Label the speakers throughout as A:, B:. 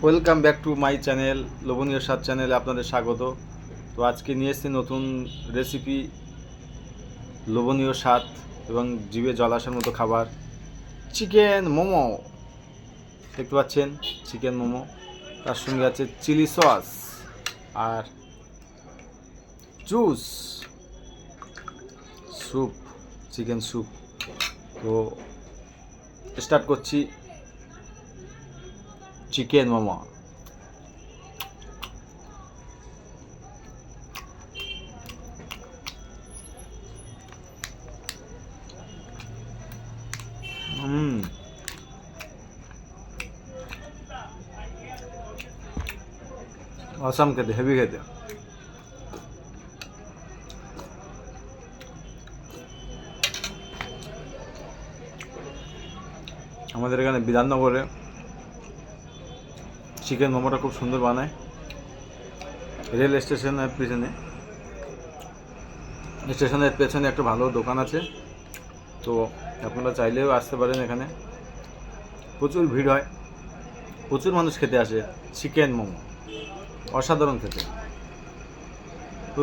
A: Welcome back to my channel লোভনীয় স্বাদ চ্যানেলে আপনাদের স্বাগত। তো আজকে নিয়ে এসেছি নতুন রেসিপি, লোভনীয় স্বাদ এবং জিভে জল আসার মতো খাবার, চিকেন মোমো। দেখতে পাচ্ছেন চিকেন মোমো, তার সঙ্গে আছে চিলি সস আর জুস, স্যুপ, চিকেন স্যুপ। তো স্টার্ট করছি চিকেন মোমো। অসাম খেতে, হেভি খেতে। আমাদের এখানে বিধাননগরে চিকেন মোমোটা খুব সুন্দর বানায়। রেল স্টেশনের পেছনে একটা ভালো দোকান আছে। তো আপনারা চাইলেও আসতে পারেন। এখানে প্রচুর ভিড় হয়, প্রচুর মানুষ খেতে আসে চিকেন মোমো, অসাধারণ খেতে। তো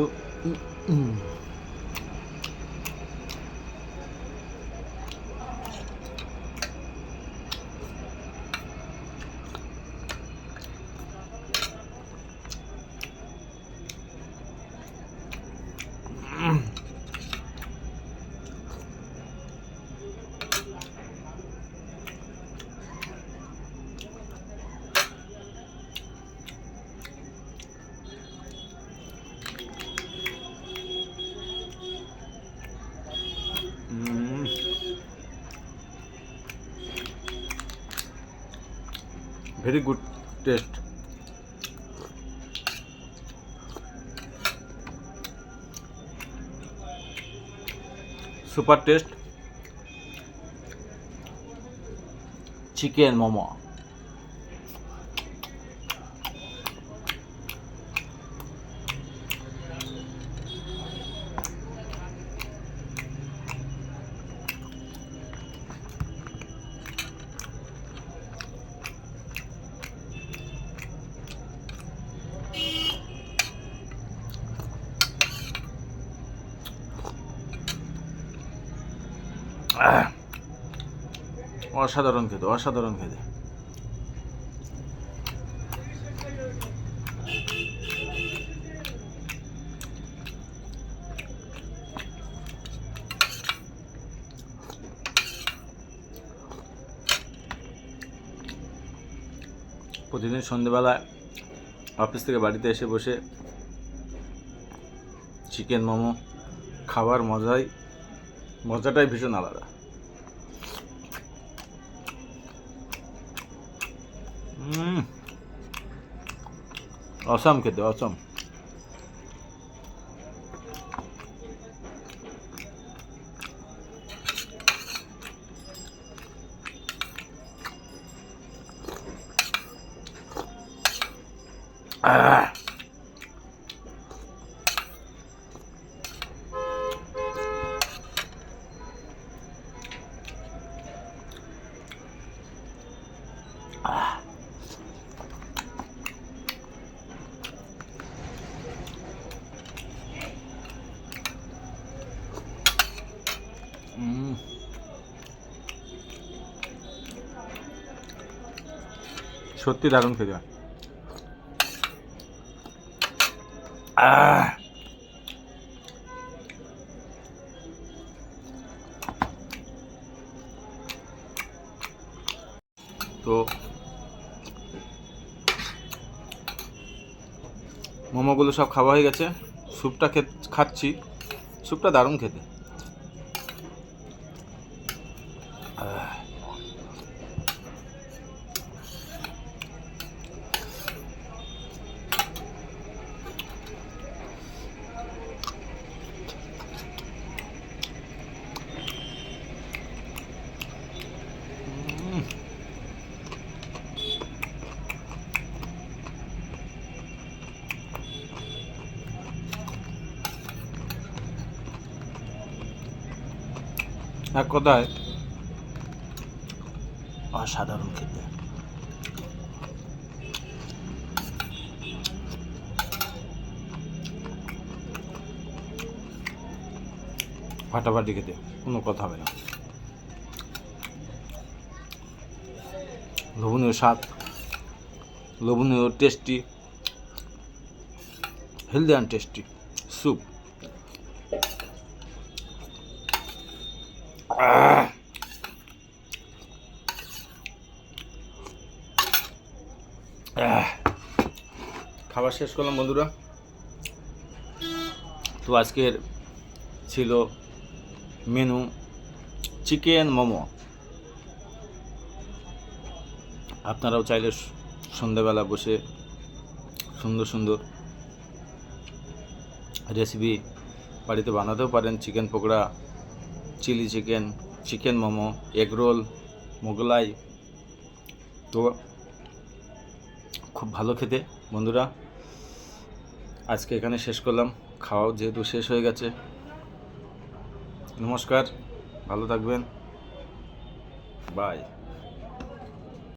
A: very good test, super test chicken momo. অসাধারণ খেতে, অসাধারণ খেতে। প্রতিদিন সন্ধেবেলায় অফিস থেকে বাড়িতে এসে বসে চিকেন মোমো খাবার মজাটাই ভীষণ আলাদা। অসাম খেতে, অসাম। সত্যি দারুণ খেতে। তো মোমোগুলো সব খাওয়া হয়ে গেছে, স্যুপটা খাচ্ছি। স্যুপটা দারুণ খেতে। এক কথায় অসাধারণ খেতে। ফাটাফাটি খেতে, কোনো কথা হবে না। লোভনীয় স্বাদ, লোভনীয় tasty, healthy and tasty soup. খাবার শেষ করলাম বন্ধুরা। তো আজকের ছিল মেনু চিকেন মোমো। আপনারাও চাইলে সন্ধ্যাবেলা বসে সুন্দর সুন্দর রেসিপি বাড়িতে বানাতেও পারেন। Chicken pakora, chilli chicken, chicken momo, egg roll, Mughlai. তো খুব ভালো খেতে বন্ধুরা। আজকে এখানে শেষ করলাম, খাওয়াও যেহেতু শেষ হয়ে গেছে। নমস্কার, ভালো থাকবেন, বাই।